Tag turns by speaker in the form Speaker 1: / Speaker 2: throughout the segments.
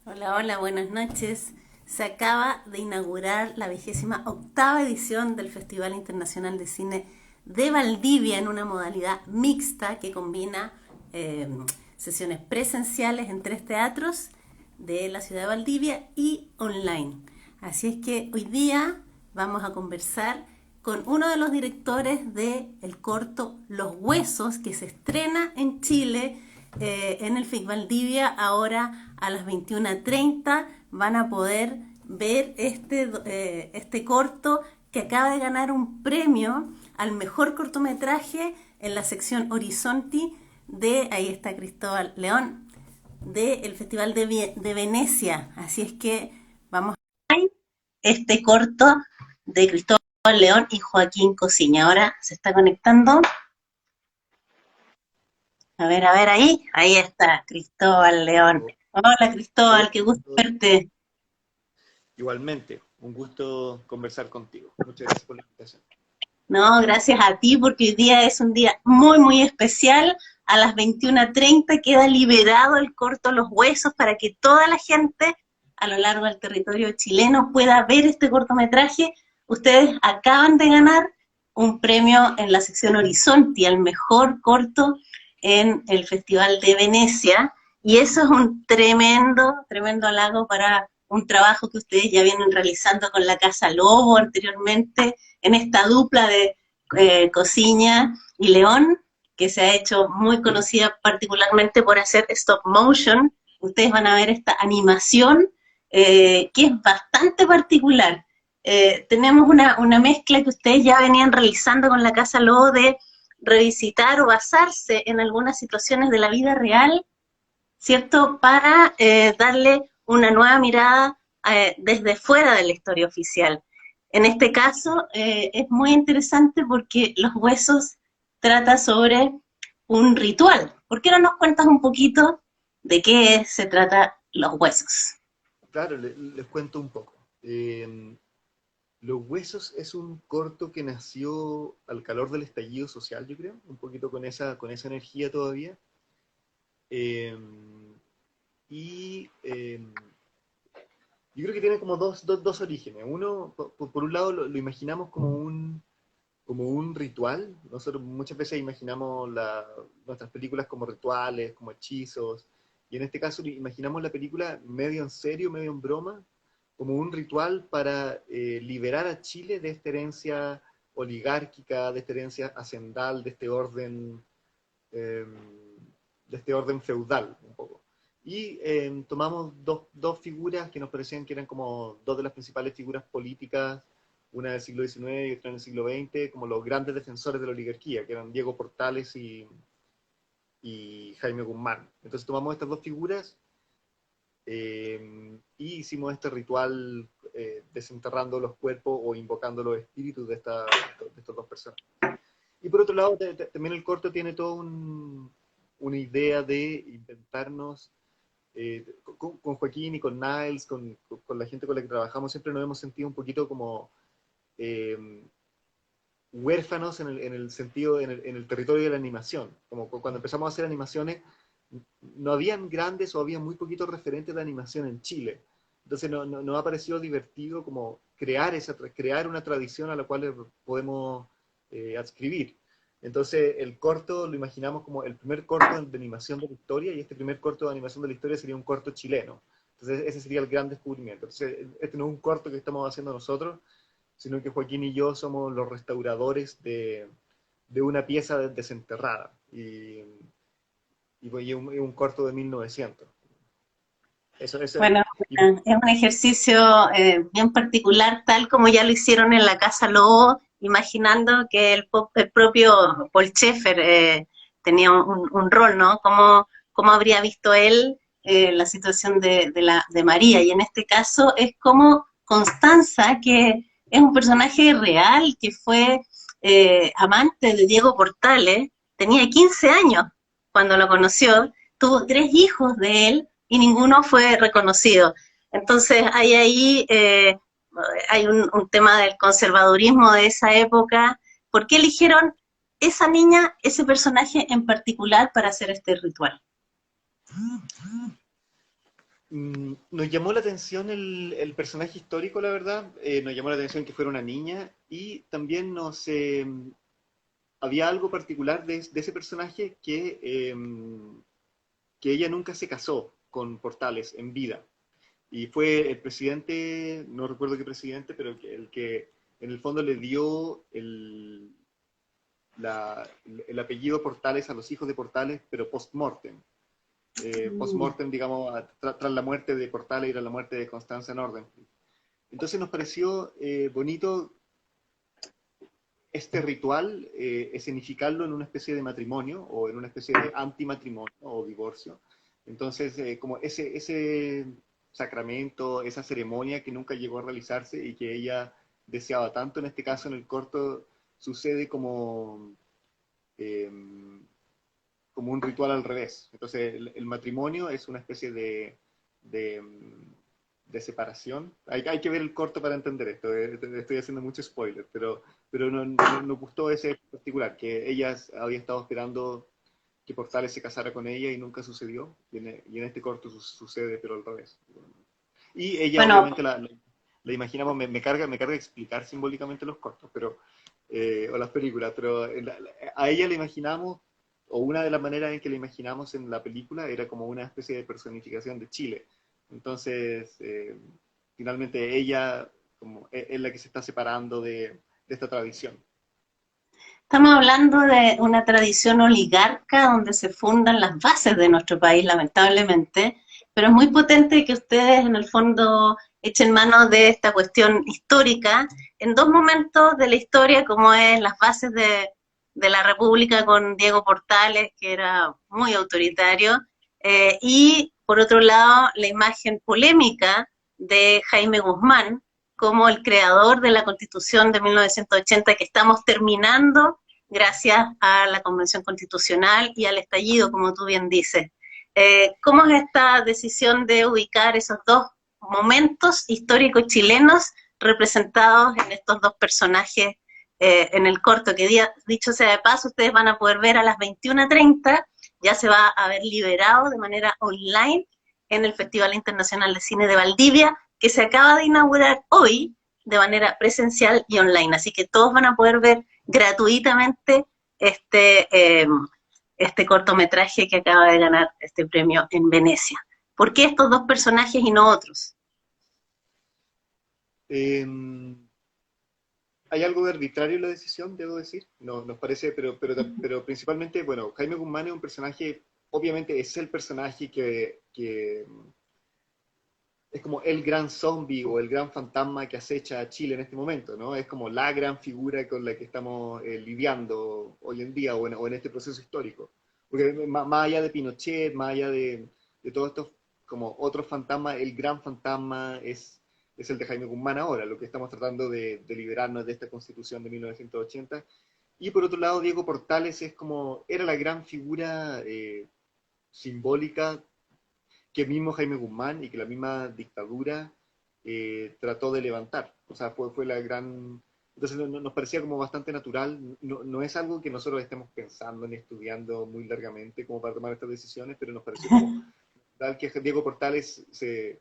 Speaker 1: Hola, hola, buenas noches. Se acaba de inaugurar la 28ª edición del Festival Internacional de Cine de Valdivia en una modalidad mixta que combina eh, sesiones presenciales en 3 teatros de la ciudad de Valdivia y online. Así es que hoy día vamos a conversar con uno de los directores de el corto Los Huesos, que se estrena en Chile en el FIC Valdivia. Ahora a las 21:30 van a poder ver este corto que acaba de ganar un premio al mejor cortometraje en la sección Horizonti ahí está Cristóbal León, del Festival de Venecia. Así es que vamos a ver este corto de Cristóbal León y Joaquín Cosiña. Ahora se está conectando. A ver ahí está Cristóbal León.
Speaker 2: Oh,
Speaker 1: Hola
Speaker 2: hola,
Speaker 1: Cristóbal, qué gusto verte.
Speaker 2: igualmente, un gusto conversar contigo. Muchas gracias por la invitación.
Speaker 1: No, gracias a ti porque hoy día es un día muy, muy especial. A las 21:30 queda liberado el corto Los Huesos para que toda la gente a lo largo del territorio chileno pueda ver este cortometraje. Ustedes acaban de ganar un premio en la sección Horizonti, al mejor corto en el Festival de Venecia. Y eso es un tremendo, tremendo halago para un trabajo que ustedes ya vienen realizando con la Casa Lobo anteriormente, en esta dupla de Cosiña y León, que se ha hecho muy conocida particularmente por hacer stop motion. Ustedes van a ver esta animación que es bastante particular. Tenemos una mezcla que ustedes ya venían realizando con la Casa Lobo de revisitar o basarse en algunas situaciones de la vida real, ¿cierto? Para darle una nueva mirada desde fuera de la historia oficial. En este caso es muy interesante porque Los Huesos trata sobre un ritual. ¿Por qué no nos cuentas un poquito de qué se trata Los Huesos?
Speaker 2: Claro, les cuento un poco. Los Huesos es un corto que nació al calor del estallido social, yo creo, un poquito con esa energía todavía. Eh, y yo creo que tiene como dos orígenes. Uno, por un lado, lo imaginamos como un ritual. Nosotros muchas veces imaginamos nuestras películas como rituales, como hechizos, y en este caso imaginamos la película medio en serio, medio en broma, como un ritual para liberar a Chile de esta herencia oligárquica, de esta herencia hacendal, eh, de este orden feudal, un poco. Y tomamos dos figuras que nos parecían que eran como dos de las principales figuras políticas, una del siglo XIX y otra en el siglo XX, como los grandes defensores de la oligarquía, que eran Diego Portales y Jaime Guzmán. Entonces tomamos estas dos figuras y hicimos este ritual desenterrando los cuerpos o invocando los espíritus de estas dos personas. Y por otro lado, también el corto tiene toda una idea de inventarnos, con Joaquín y con Niles, con la gente con la que trabajamos, siempre nos hemos sentido un poquito como eh, huérfanos en el sentido, en el territorio de la animación. Como cuando empezamos a hacer animaciones, no habían grandes o había muy poquitos referentes de animación en Chile. Entonces nos ha parecido divertido como crear una tradición a la cual podemos adscribir. Entonces el corto lo imaginamos como el primer corto de animación de la historia y este primer corto de animación de la historia sería un corto chileno. Entonces ese sería el gran descubrimiento. Entonces este no es un corto que estamos haciendo nosotros, sino que Joaquín y yo somos los restauradores de una pieza desenterrada. Y pues, es un corto de 1900. Eso,
Speaker 1: Bueno,
Speaker 2: y,
Speaker 1: es un ejercicio bien particular, tal como ya lo hicieron en la Casa Lobo, imaginando que el propio Paul Schaeffer tenía un rol, ¿no? ¿Cómo habría visto él la situación de María? Y en este caso es como Constanza, que es un personaje real, que fue amante de Diego Portales, tenía 15 años cuando lo conoció, tuvo 3 hijos de él y ninguno fue reconocido. Entonces hay ahí hay un tema del conservadurismo de esa época. ¿Por qué eligieron esa niña, ese personaje en particular para hacer este ritual?
Speaker 2: Nos llamó la atención el personaje histórico, la verdad. Nos llamó la atención que fuera una niña y también había algo particular de ese personaje que ella nunca se casó con Portales en vida. Y fue el presidente, no recuerdo qué presidente, pero el que en el fondo le dio el apellido Portales a los hijos de Portales, pero post-mortem. Post-mortem, digamos, tras la muerte de Portales y tras la muerte de Constanza Nordenfeld. Entonces nos pareció bonito este ritual, escenificarlo en una especie de matrimonio o en una especie de antimatrimonio o divorcio. Entonces, como ese sacramento, esa ceremonia que nunca llegó a realizarse y que ella deseaba tanto, en este caso en el corto sucede como un ritual al revés. Entonces el matrimonio es una especie de separación. Hay que ver el corto para entender esto, estoy haciendo mucho spoiler, pero nos gustó ese particular, que ella había estado esperando que Portales se casara con ella y nunca sucedió, y en este corto sucede, pero al revés. Y ella
Speaker 1: Bueno,
Speaker 2: obviamente la imaginamos, me carga explicar simbólicamente los cortos, o las películas, pero a ella la imaginamos, o una de las maneras en que la imaginamos en la película era como una especie de personificación de Chile. Entonces, finalmente ella es la que se está separando de esta tradición.
Speaker 1: estamos hablando de una tradición oligarca donde se fundan las bases de nuestro país, lamentablemente, pero es muy potente que ustedes en el fondo echen mano de esta cuestión histórica en dos momentos de la historia, como es las bases de la República con Diego Portales, que era muy autoritario, y por otro lado la imagen polémica de Jaime Guzmán como el creador de la Constitución de 1980 que estamos terminando gracias a la Convención Constitucional y al estallido, como tú bien dices. ¿Cómo es esta decisión de ubicar esos dos momentos históricos chilenos representados en estos dos personajes en el corto? Que dicho sea de paso, ustedes van a poder ver a las 21:30, ya se va a haber liberado de manera online en el Festival Internacional de Cine de Valdivia, que se acaba de inaugurar hoy de manera presencial y online. Así que todos van a poder ver gratuitamente este cortometraje que acaba de ganar este premio en Venecia. ¿Por qué estos dos personajes y no otros?
Speaker 2: Eh, Hay algo de arbitrario en la decisión, debo decir. No, nos parece, pero principalmente, bueno, Jaime Guzmán es un personaje, obviamente es el personaje que es como el gran zombie o el gran fantasma que acecha a Chile en este momento, ¿no? Es como la gran figura con la que estamos lidiando hoy en día o en este proceso histórico. Porque más allá de Pinochet, más allá de todos estos como otros fantasmas, el gran fantasma es el de Jaime Guzmán ahora, lo que estamos tratando de liberarnos de esta Constitución de 1980. Y por otro lado, Diego Portales era la gran figura simbólica que mismo Jaime Guzmán y que la misma dictadura trató de levantar. O sea, fue la gran... Entonces nos parecía como bastante natural, no es algo que nosotros estemos pensando ni estudiando muy largamente como para tomar estas decisiones, pero nos pareció como tal que Diego Portales se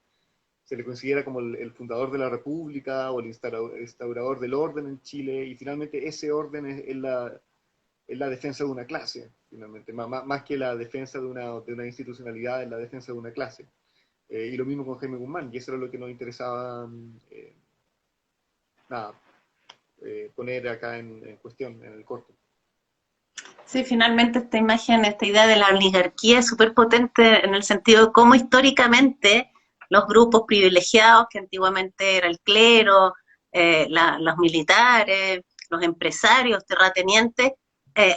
Speaker 2: le considera como el fundador de la República o el instaurador del orden en Chile, y finalmente ese orden es la defensa de una clase, finalmente, más que la defensa de una institucionalidad, es la defensa de una clase. Y lo mismo con Jaime Guzmán, y eso era lo que nos interesaba poner acá en cuestión, en el corto.
Speaker 1: Sí, finalmente esta imagen, esta idea de la oligarquía es súper potente en el sentido de cómo históricamente los grupos privilegiados, que antiguamente era el clero, los militares, los empresarios, terratenientes,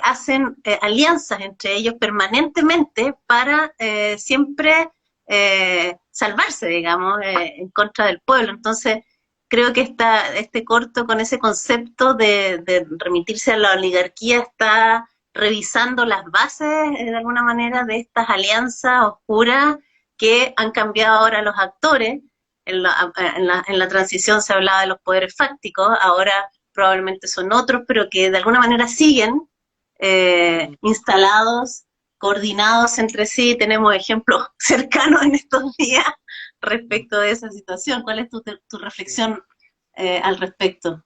Speaker 1: hacen alianzas entre ellos permanentemente para siempre salvarse, digamos, en contra del pueblo. Entonces, creo que este corto con ese concepto de remitirse a la oligarquía está revisando las bases, de alguna manera, de estas alianzas oscuras que han cambiado ahora los actores. En la transición se hablaba de los poderes fácticos, ahora probablemente son otros, pero que de alguna manera siguen instalados, coordinados entre sí. Tenemos ejemplos cercanos en estos días respecto de esa situación. ¿Cuál es tu reflexión al respecto?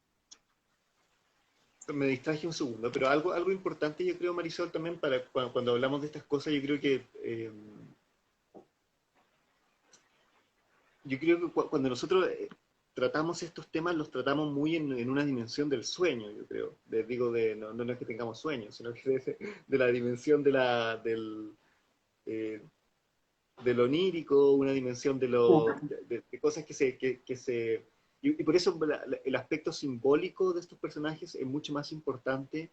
Speaker 2: Me distraje un segundo, pero algo importante yo creo, Marisol, también para cuando hablamos de estas cosas, yo creo que cuando nosotros tratamos estos temas, los tratamos muy en una dimensión del sueño, yo creo. No es que tengamos sueños, sino que de la dimensión eh, de lo onírico, una dimensión de cosas que se. Y por eso el aspecto simbólico de estos personajes es mucho más importante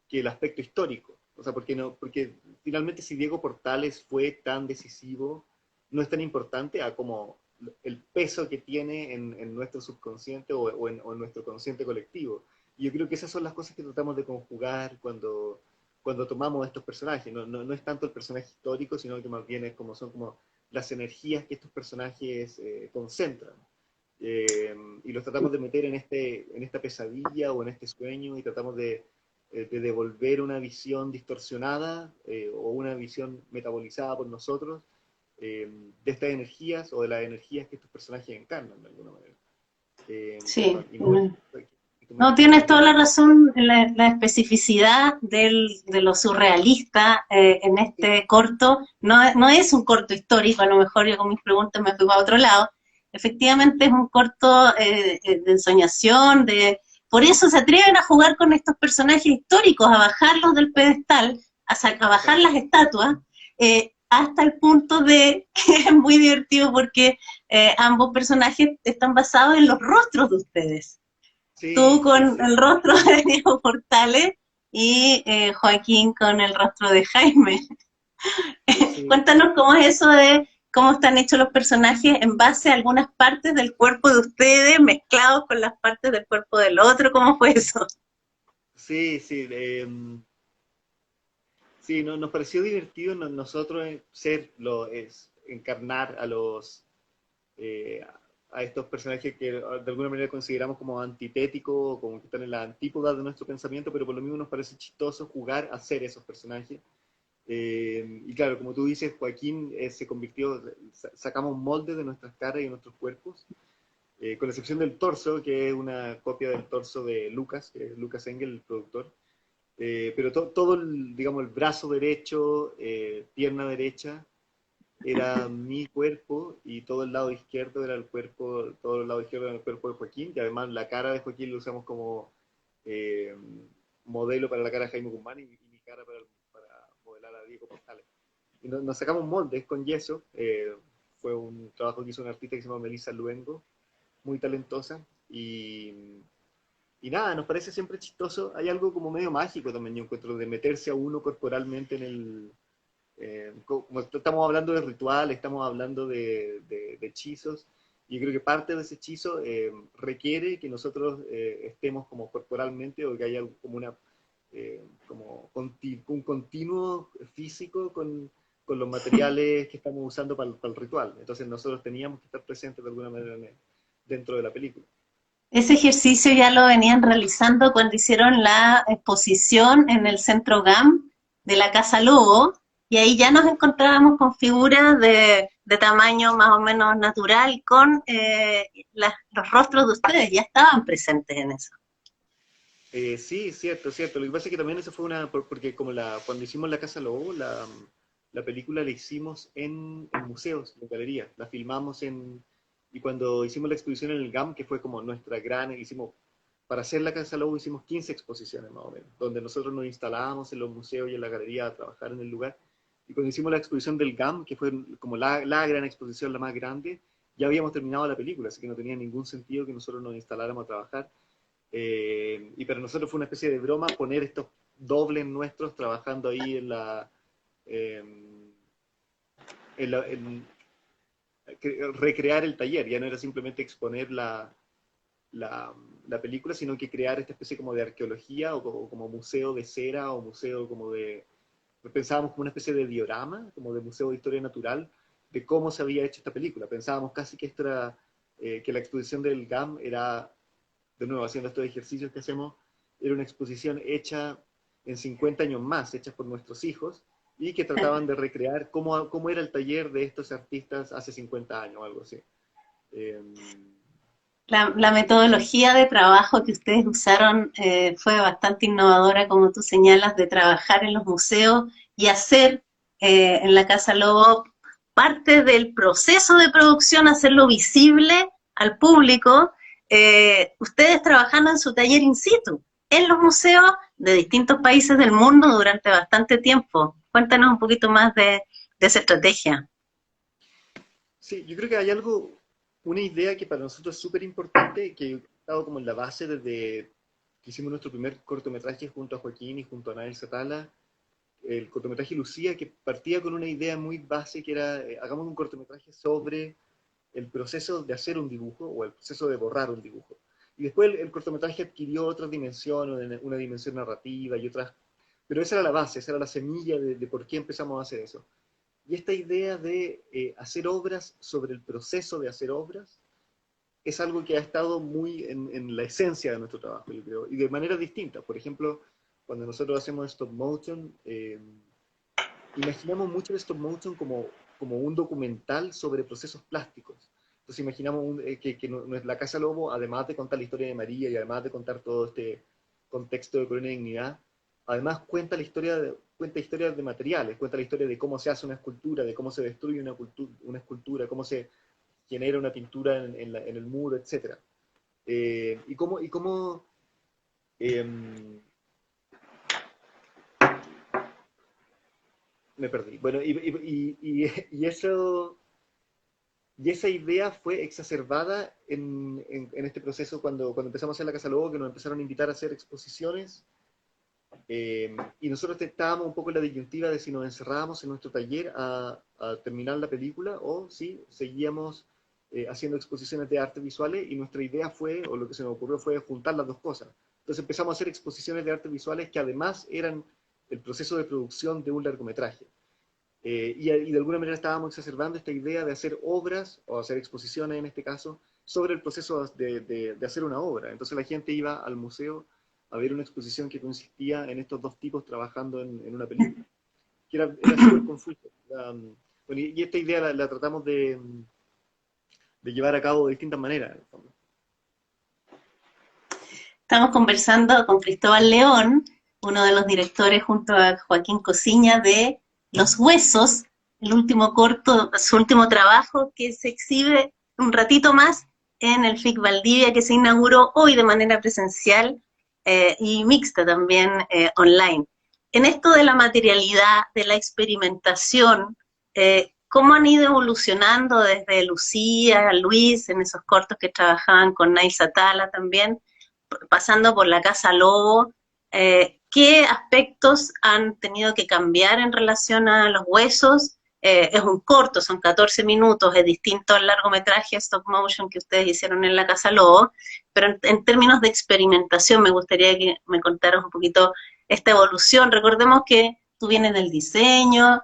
Speaker 2: que el aspecto histórico. O sea, porque finalmente si Diego Portales fue tan decisivo, no es tan importante a como el peso que tiene en nuestro subconsciente o en nuestro consciente colectivo. Y yo creo que esas son las cosas que tratamos de conjugar cuando tomamos estos personajes. No es tanto el personaje histórico, sino que más bien son como las energías que estos personajes concentran. Y los tratamos de meter en esta pesadilla o en este sueño y tratamos de devolver una visión distorsionada o una visión metabolizada por nosotros de estas energías o de las energías que estos personajes encarnan de alguna manera.
Speaker 1: Sí.
Speaker 2: Y no,
Speaker 1: No, tienes toda la razón en la especificidad de lo surrealista en este corto. No es un corto histórico, a lo mejor yo con mis preguntas me fui para otro lado. Efectivamente es un corto de ensoñación, por eso se atreven a jugar con estos personajes históricos, a bajarlos del pedestal, a bajar las estatuas, hasta el punto de que es muy divertido porque ambos personajes están basados en los rostros de ustedes. Tú
Speaker 2: sí, sí,
Speaker 1: con
Speaker 2: sí,
Speaker 1: el rostro de Diego Portales y Joaquín con el rostro de Jaime.
Speaker 2: sí.
Speaker 1: Cuéntanos cómo es eso de cómo están hechos los personajes en base a algunas partes del cuerpo de ustedes mezclados con las partes del cuerpo del otro. ¿Cómo fue eso?
Speaker 2: Sí, sí, sí, nos pareció divertido nosotros encarnar eh, a estos personajes que de alguna manera consideramos como antitéticos, como que están en la antípoda de nuestro pensamiento, pero por lo mismo nos parece chistoso jugar a ser esos personajes. Y claro, como tú dices, Joaquín se convirtió, sacamos moldes de nuestras caras y de nuestros cuerpos, con la excepción del torso, que es una copia del torso de Lucas, que es Lucas Engel, el productor. Pero todo digamos, el brazo derecho, pierna derecha, era mi cuerpo y todo el lado izquierdo era todo el lado izquierdo era el cuerpo de Joaquín, y además la cara de Joaquín lo usamos como eh, modelo para la cara de Jaime Guzmán y mi cara para modelar a Diego Portales. Y nos sacamos moldes con yeso, fue un trabajo que hizo una artista que se llama Melissa Luengo, muy talentosa, y nada, nos parece siempre chistoso. Hay algo como medio mágico también, yo encuentro, de meterse a uno corporalmente como estamos hablando de ritual, estamos hablando de hechizos. Y yo creo que parte de ese hechizo requiere que nosotros estemos como corporalmente o que haya un continuo físico con los materiales que estamos usando para el ritual. Entonces nosotros teníamos que estar presentes de alguna manera dentro de la película.
Speaker 1: Ese ejercicio ya lo venían realizando cuando hicieron la exposición en el Centro GAM de la Casa Lobo, y ahí ya nos encontrábamos con figuras de tamaño más o menos natural, con los rostros de ustedes, ya estaban presentes en eso.
Speaker 2: Sí, cierto, cierto. Lo que pasa es que también eso fue porque como cuando hicimos La Casa Lobo, la película la hicimos en museos, en galerías, la filmamos y cuando hicimos la exposición en el GAM, que fue como para hacer La Casa Lobo hicimos 15 exposiciones más o menos, donde nosotros nos instalábamos en los museos y en la galería a trabajar en el lugar. Y cuando hicimos la exposición del GAM, que fue como la gran exposición, la más grande, ya habíamos terminado la película, así que no tenía ningún sentido que nosotros nos instaláramos a trabajar. Y para nosotros fue una especie de broma poner estos dobles nuestros trabajando ahí eh, recrear el taller. Ya no era simplemente exponer la, la película, sino que crear esta especie como de arqueología o como museo de cera o museo como pensábamos como una especie de diorama, como de museo de historia natural, de cómo se había hecho esta película. Pensábamos casi que esto era, que la exposición del GAM era, de nuevo, haciendo estos ejercicios que hacemos, era una exposición hecha en 50 años más, hecha por nuestros hijos, y que trataban de recrear cómo era el taller de estos artistas hace 50 años, algo así. Eh,
Speaker 1: La metodología de trabajo que ustedes usaron fue bastante innovadora, como tú señalas, de trabajar en los museos y hacer en la Casa Lobo parte del proceso de producción, hacerlo visible al público, ustedes trabajando en su taller in situ, en los museos de distintos países del mundo durante bastante tiempo. Cuéntanos un poquito más de esa estrategia.
Speaker 2: sí, yo creo que hay algo, una idea que para nosotros es súper importante, que ha estado como en la base desde que hicimos nuestro primer cortometraje junto a Joaquín y junto a Nael Satala, el cortometraje Lucía, que partía con una idea muy base, que era, hagamos un cortometraje sobre el proceso de hacer un dibujo o el proceso de borrar un dibujo. Y después el cortometraje adquirió otra dimensión, una dimensión narrativa y otras, pero esa era la base, esa era la semilla de por qué empezamos a hacer eso. Y esta idea de hacer obras sobre el proceso de hacer obras es algo que ha estado muy en la esencia de nuestro trabajo, yo creo, y de manera distinta. Por ejemplo, cuando nosotros hacemos stop motion, imaginamos mucho el stop motion como un documental sobre procesos plásticos. Entonces imaginamos que la Casa Lobo, además de contar la historia de María y además de contar todo este contexto de Colonia Dignidad, además cuenta historias de materiales, cuenta la historia de cómo se hace una escultura, de cómo se destruye una escultura, cómo se genera una pintura en el muro, etc. Y cómo em, me perdí. Bueno, y eso, y esa idea fue exacerbada en este proceso cuando empezamos a hacer la Casa Lobo, que nos empezaron a invitar a hacer exposiciones, y nosotros estábamos un poco en la disyuntiva de si nos encerrábamos en nuestro taller a terminar la película o si seguíamos haciendo exposiciones de arte visuales, y nuestra idea fue, o lo que se nos ocurrió fue juntar las dos cosas. Entonces empezamos a hacer exposiciones de arte visuales que además eran el proceso de producción de un largometraje. Y de alguna manera estábamos exacerbando esta idea de hacer obras, o hacer exposiciones en este caso, sobre el proceso de hacer una obra. Entonces la gente iba al museo a ver una exposición que consistía en estos dos tipos trabajando en una película, que era súper confuso. Bueno, y esta idea la tratamos de llevar a cabo de distintas maneras, en el fondo.
Speaker 1: Estamos conversando con Cristóbal León, uno de los directores junto a Joaquín Cosiña de Los Huesos, el último corto, su último trabajo que se exhibe un ratito más en el FIC Valdivia, que se inauguró hoy de manera presencial y mixta también online. En esto de la materialidad, de la experimentación, ¿cómo han ido evolucionando desde Lucía, Luis, en esos cortos que trabajaban con Nail Satala también, pasando por la Casa Lobo, ¿qué aspectos han tenido que cambiar en relación a los huesos? Es un corto, son 14 minutos, es distinto al largometraje stop motion que ustedes hicieron en la Casa Lobo, pero en términos de experimentación me gustaría que me contaras un poquito esta evolución. Recordemos que tú vienes del diseño,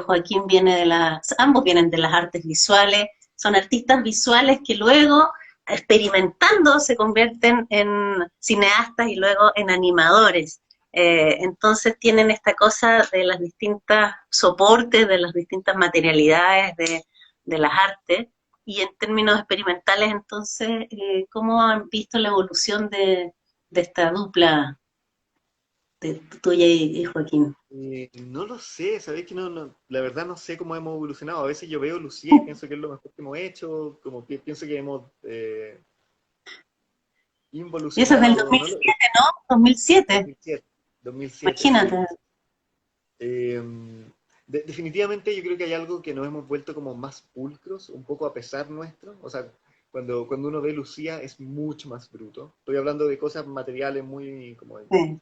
Speaker 1: Joaquín viene ambos vienen de las artes visuales, son artistas visuales que luego experimentando se convierten en cineastas y luego en animadores. Entonces tienen esta cosa de las distintas soportes, de las distintas materialidades de las artes, y en términos experimentales, entonces, ¿cómo han visto la evolución de esta dupla de tuya y Joaquín?
Speaker 2: No lo sé, ¿sabéis que la verdad no sé cómo hemos evolucionado? A veces yo veo Lucía y pienso que es lo mejor que hemos hecho, como pienso que hemos
Speaker 1: Y eso es del
Speaker 2: involucionado, ¿no?
Speaker 1: 2007, ¿no? 2007,
Speaker 2: 2007, 2007, sí.
Speaker 1: imagínate.
Speaker 2: Eh, Definitivamente yo creo que hay algo que nos hemos vuelto como más pulcros, un poco a pesar nuestro. O sea, cuando uno ve Lucía es mucho más bruto. Estoy hablando de cosas materiales muy, como,
Speaker 1: Sí.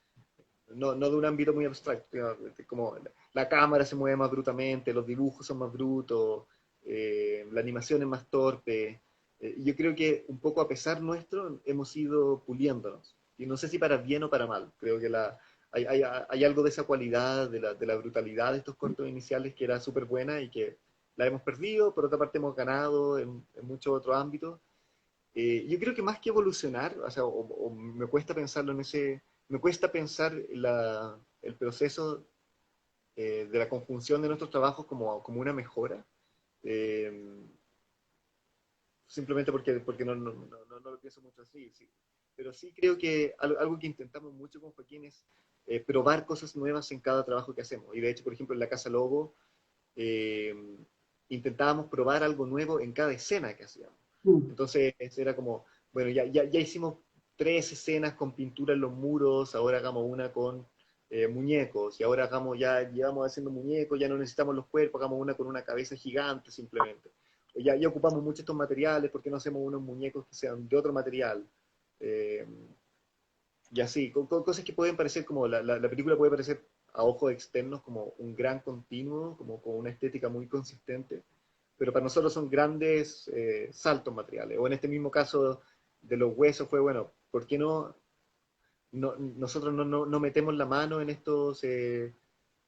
Speaker 2: no de un ámbito muy abstracto, como la cámara se mueve más brutamente, los dibujos son más brutos, la animación es más torpe. Yo creo que un poco a pesar nuestro hemos ido puliéndonos. Y no sé si para bien o para mal. Creo que hay algo de esa cualidad, de la brutalidad de estos cortos iniciales que era súper buena y que la hemos perdido, por otra parte hemos ganado en muchos otros ámbitos. Yo creo que más que evolucionar, o sea, o me cuesta pensarlo me cuesta pensar el proceso de la conjunción de nuestros trabajos como una mejora. Eh, Simplemente porque no lo pienso mucho así, sí. Pero sí creo que algo que intentamos mucho con Joaquín es probar cosas nuevas en cada trabajo que hacemos. Y de hecho, por ejemplo, en la Casa Lobo eh, intentábamos probar algo nuevo en cada escena que hacíamos. Entonces era como, bueno, ya hicimos 3 escenas con pintura en los muros, ahora hagamos una con muñecos, y ahora ya llevamos haciendo muñecos, ya no necesitamos los cuerpos, hagamos una con una cabeza gigante simplemente. Ya ocupamos mucho estos materiales, ¿por qué no hacemos unos muñecos que sean de otro material? Eh, y así, cosas que pueden parecer como, la película puede parecer a ojos externos como un gran continuo, como con una estética muy consistente, pero para nosotros son grandes saltos materiales. O en este mismo caso de los huesos fue, bueno, ¿por qué nosotros no metemos la mano en estos, en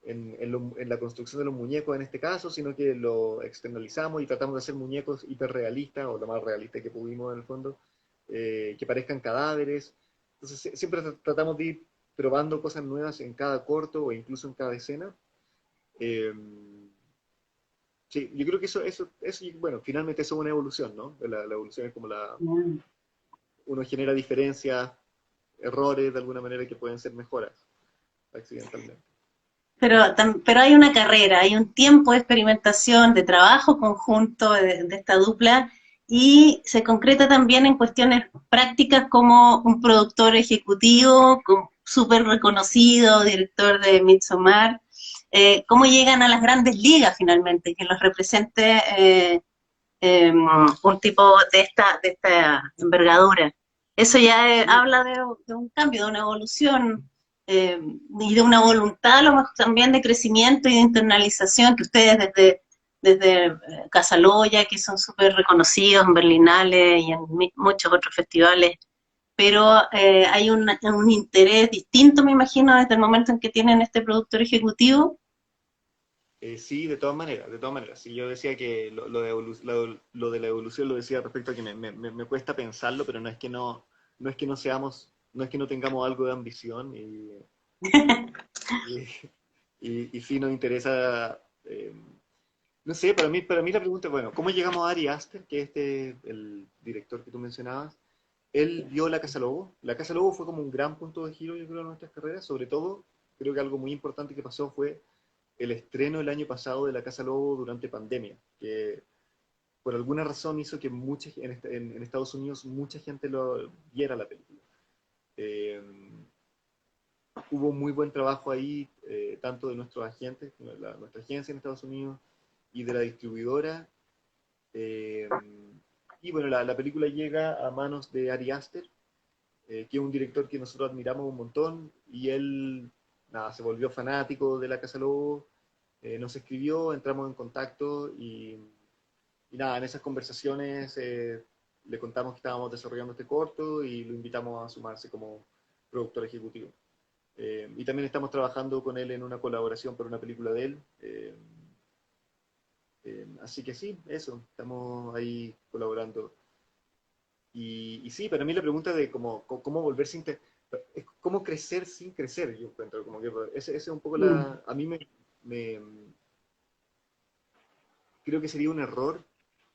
Speaker 2: la construcción de los muñecos en este caso, sino que lo externalizamos y tratamos de hacer muñecos hiperrealistas, o lo más realista que pudimos en el fondo, que parezcan cadáveres. Entonces siempre tratamos de ir probando cosas nuevas en cada corto o incluso en cada escena. Eh, sí, yo creo que bueno, finalmente eso es una evolución, ¿no? La evolución es como uno genera diferencias, errores de alguna manera que pueden ser mejoras accidentalmente.
Speaker 1: Pero hay una carrera, hay un tiempo de experimentación, de trabajo conjunto de esta dupla, y se concreta también en cuestiones prácticas como un productor ejecutivo súper reconocido, director de Midsommar, cómo llegan a las grandes ligas finalmente, que los represente un tipo de esta envergadura. Eso ya habla de un cambio, de una evolución y de una voluntad a lo mejor también de crecimiento y de internalización que ustedes desde Casaloya, que son súper reconocidos en Berlinale y en muchos otros festivales, pero hay un interés distinto, me imagino, desde el momento en que tienen este productor ejecutivo.
Speaker 2: Sí, de todas maneras, de todas maneras. Sí, yo decía que lo de la evolución lo decía respecto a que me cuesta pensarlo, pero no es que no seamos, no es que no tengamos algo de ambición y, y sí nos interesa, no sé, para mí la pregunta es, bueno, ¿cómo llegamos a Ari Aster, que es el director que tú mencionabas? Él vio La Casa Lobo. La Casa Lobo fue como un gran punto de giro, yo creo, en nuestras carreras. Sobre todo, creo que algo muy importante que pasó fue el estreno el año pasado de La Casa Lobo durante pandemia, que por alguna razón hizo que en Estados Unidos mucha gente lo viera la película. Eh, Hubo muy buen trabajo ahí, tanto de nuestros agentes, nuestra agencia en Estados Unidos, y de la distribuidora. Eh, y bueno, la película llega a manos de Ari Aster, que es un director que nosotros admiramos un montón, y él, nada, se volvió fanático de La Casa Lobo, nos escribió, entramos en contacto y nada, en esas conversaciones le contamos que estábamos desarrollando este corto y lo invitamos a sumarse como productor ejecutivo. Y también estamos trabajando con él en una colaboración para una película de él. Así que sí, eso, estamos ahí colaborando. Y sí, para mí la pregunta de cómo volverse es cómo crecer sin crecer, yo encuentro, como que ese es un poco a mí me, creo que sería un error.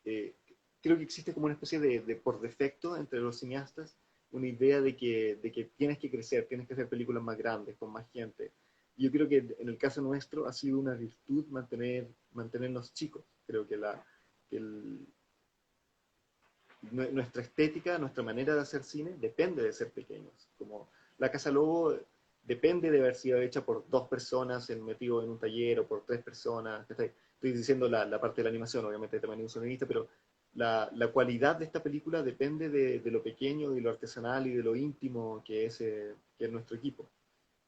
Speaker 2: eh, Creo que existe como una especie de por defecto entre los cineastas una idea de que tienes que crecer, tienes que hacer películas más grandes, con más gente. Yo creo que en el caso nuestro ha sido una virtud mantenernos chicos. Creo que nuestra estética, nuestra manera de hacer cine depende de ser pequeños. Como La Casa Lobo depende de haber sido hecha por 2 personas metido en un taller o por 3 personas. Estoy diciendo la parte de la animación, obviamente también hay un sonidista, pero la cualidad de esta película depende de lo pequeño, de lo artesanal y de lo íntimo que es nuestro equipo.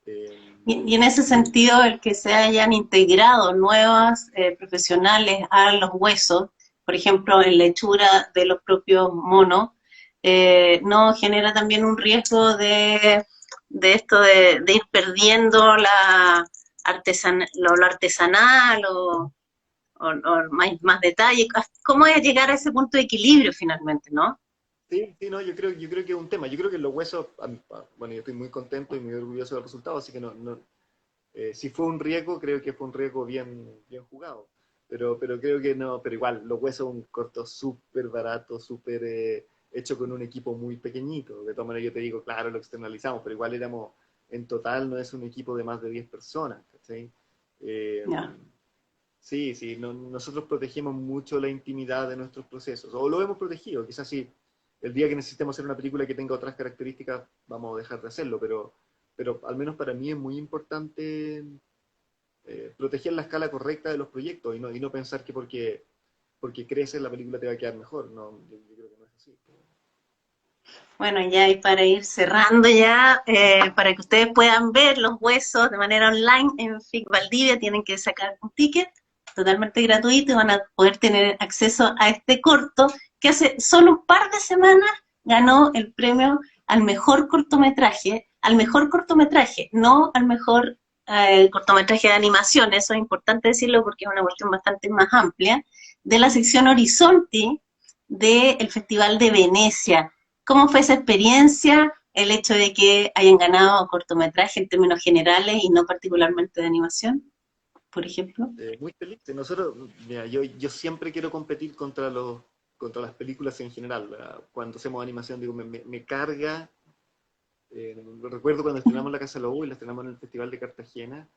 Speaker 2: Eh,
Speaker 1: Y en ese sentido, el que se hayan integrado nuevas profesionales a los huesos, por ejemplo, en la hechura de los propios monos, no genera también un riesgo de esto de ir perdiendo lo artesanal o más detalle. ¿Cómo es llegar a ese punto de equilibrio finalmente, no?
Speaker 2: Sí, sí, no, yo creo que es un tema. Yo creo que los huesos, bueno, yo estoy muy contento y muy orgulloso del resultado, así que Si fue un riesgo, creo que fue un riesgo bien jugado. Pero creo que no, pero igual, Los Huesos es un corto súper barato, súper hecho con un equipo muy pequeñito. De todas maneras, yo te digo, claro, lo externalizamos, pero igual éramos, en total no es un equipo de más de 10 personas, ¿cachai? Eh,
Speaker 1: Ya.
Speaker 2: sí, sí, nosotros protegemos mucho la intimidad de nuestros procesos, o lo hemos protegido, quizás si el día que necesitemos hacer una película que tenga otras características, vamos a dejar de hacerlo, pero al menos para mí es muy importante proteger la escala correcta de los proyectos y no pensar que porque creces la película te va a quedar mejor. No, yo creo que no es así.
Speaker 1: Bueno, ya y para ir cerrando ya, para que ustedes puedan ver Los Huesos de manera online en FIC Valdivia, tienen que sacar un ticket totalmente gratuito y van a poder tener acceso a este corto que hace solo un par de semanas ganó el premio al mejor cortometraje, no al mejor cortometraje de animación, eso es importante decirlo porque es una cuestión bastante más amplia, de la sección Horizonti del Festival de Venecia. ¿Cómo fue esa experiencia? El hecho de que hayan ganado cortometraje en términos generales y no particularmente de animación, por ejemplo.
Speaker 2: Muy feliz. Nosotros, mira, yo siempre quiero competir contra las películas en general, ¿verdad? Cuando hacemos animación, digo, me carga. Recuerdo cuando estrenamos La Casa Lobo y la estrenamos en el Festival de Cartagena,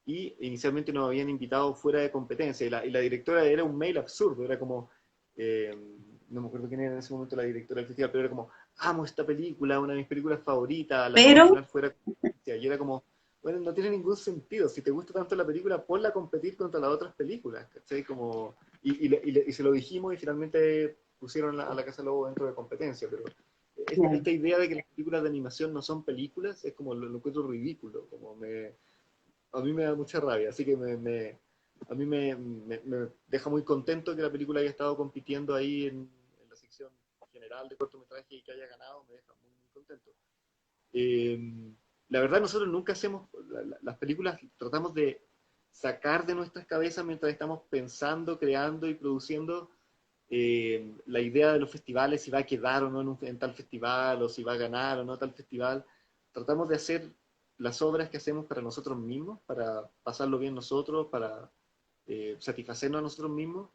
Speaker 2: y inicialmente nos habían invitado fuera de competencia, y la directora era un mail absurdo, era como, eh, no me acuerdo quién era en ese momento la directora del festival, pero era como, amo esta película, una de mis películas favoritas, la vamos a
Speaker 1: Pero,
Speaker 2: estrenar fuera de competencia, y era como, bueno, no tiene ningún sentido, si te gusta tanto la película, ponla a competir contra las otras películas, ¿cachai? Como, y se lo dijimos y finalmente pusieron a la Casa Lobo dentro de competencia, pero esta idea de que las películas de animación no son películas es como lo encuentro ridículo, a mí me da mucha rabia, así que a mí me deja muy contento que la película haya estado compitiendo ahí en la sección general de cortometraje y que haya ganado, me deja muy contento. Eh, la verdad, nosotros nunca hacemos, las películas tratamos de sacar de nuestras cabezas mientras estamos pensando, creando y produciendo la idea de los festivales, si va a quedar o no en tal festival, o si va a ganar o no tal festival. Tratamos de hacer las obras que hacemos para nosotros mismos, para pasarlo bien nosotros, para satisfacernos a nosotros mismos.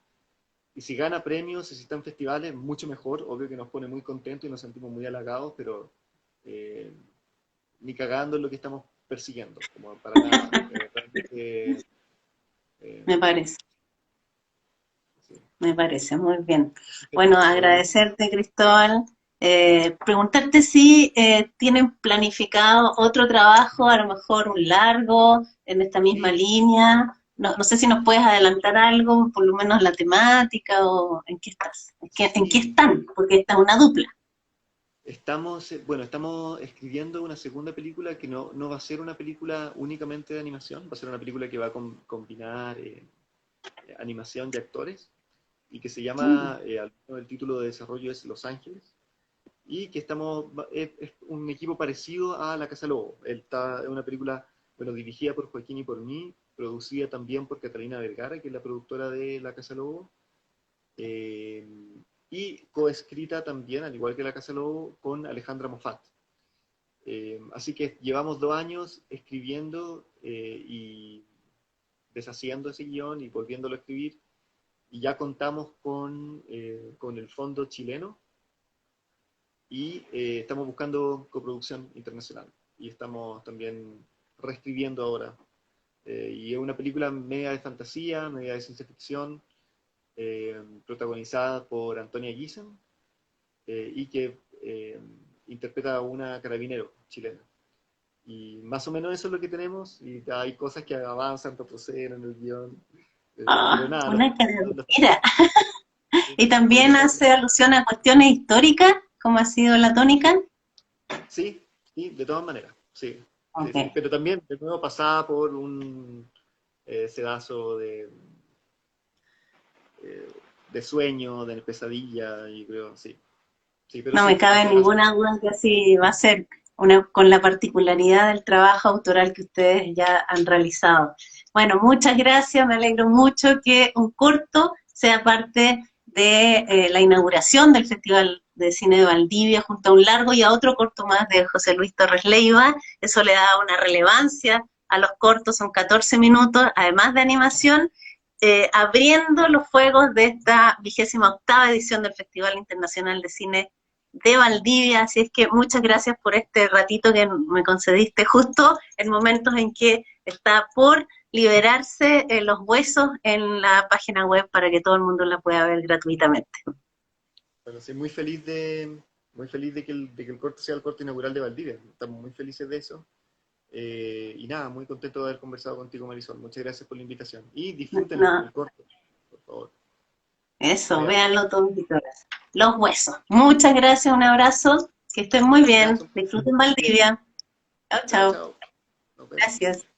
Speaker 2: Y si gana premios, y si está en festivales, mucho mejor. Obvio que nos pone muy contentos y nos sentimos muy halagados, pero eh, ni cagando en lo que estamos persiguiendo, como para nada. Eh,
Speaker 1: me parece.
Speaker 2: sí.
Speaker 1: Me parece muy bien.
Speaker 2: Feliz,
Speaker 1: Bueno,
Speaker 2: feliz.
Speaker 1: agradecerte, Cristóbal. Preguntarte si tienen planificado otro trabajo, a lo mejor un largo, en esta misma
Speaker 2: Sí,
Speaker 1: línea. No, no sé si nos puedes adelantar algo, por lo menos la temática o en qué estás, en qué
Speaker 2: sí.
Speaker 1: están, porque esta es una dupla.
Speaker 2: Estamos escribiendo una segunda película que no va a ser una película únicamente de animación, va a ser una película que va a combinar animación y actores, y que se
Speaker 1: Mm.
Speaker 2: llama, el título de desarrollo es Los Ángeles, y que es un equipo parecido a La Casa Lobo. Es una película, bueno, dirigida por Joaquín y por mí, producida también por Catalina Vergara, que es la productora de La Casa Lobo, eh, y coescrita también, al igual que La Casa Lobo, con Alejandra Moffat. Así que llevamos 2 años escribiendo y deshaciendo ese guión y volviéndolo a escribir, y ya contamos con el fondo chileno, y estamos buscando coproducción internacional, y estamos también reescribiendo ahora. Y es una película media de fantasía, media de ciencia ficción, protagonizada por Antonia Guisen, y que interpreta a una carabinero chilena. Y más o menos eso es lo que tenemos, y hay cosas que avanzan, retroceden en el guión, pero
Speaker 1: Ah,
Speaker 2: nada,
Speaker 1: una
Speaker 2: lo
Speaker 1: carabinera. Y
Speaker 2: sí,
Speaker 1: también
Speaker 2: lo
Speaker 1: hace alusión a cuestiones históricas, como ha sido la tónica.
Speaker 2: sí, sí, de todas maneras, sí, sí,
Speaker 1: Ok.
Speaker 2: sí. Pero también, de nuevo, pasada por un sedazo eh, de sueño, de pesadilla, y creo, sí. Sí, pero
Speaker 1: No me
Speaker 2: sí,
Speaker 1: cabe ninguna duda que así va a ser, con la particularidad del trabajo autoral que ustedes ya han realizado. Bueno, muchas gracias, me alegro mucho que un corto sea parte de la inauguración del Festival de Cine de Valdivia, junto a un largo y a otro corto más de José Luis Torres Leiva. Eso le da una relevancia a los cortos, son 14 minutos, además de animación, abriendo los fuegos de esta 28ª edición del Festival Internacional de Cine de Valdivia. Así es que muchas gracias por este ratito que me concediste justo en momentos en que está por liberarse los huesos en la página web para que todo el mundo la pueda ver gratuitamente.
Speaker 2: Bueno, sí, muy feliz de que el corto sea el corto inaugural de Valdivia. Estamos muy felices de eso. Y nada, muy contento de haber conversado contigo, Marisol. Muchas gracias por la invitación. Y disfruten el corto, por favor.
Speaker 1: Eso, véanlo todos y todas. Los huesos. Muchas gracias, un abrazo. Que estén muy bien. Disfruten Valdivia. Chao, chao.
Speaker 2: Chao.
Speaker 1: Gracias.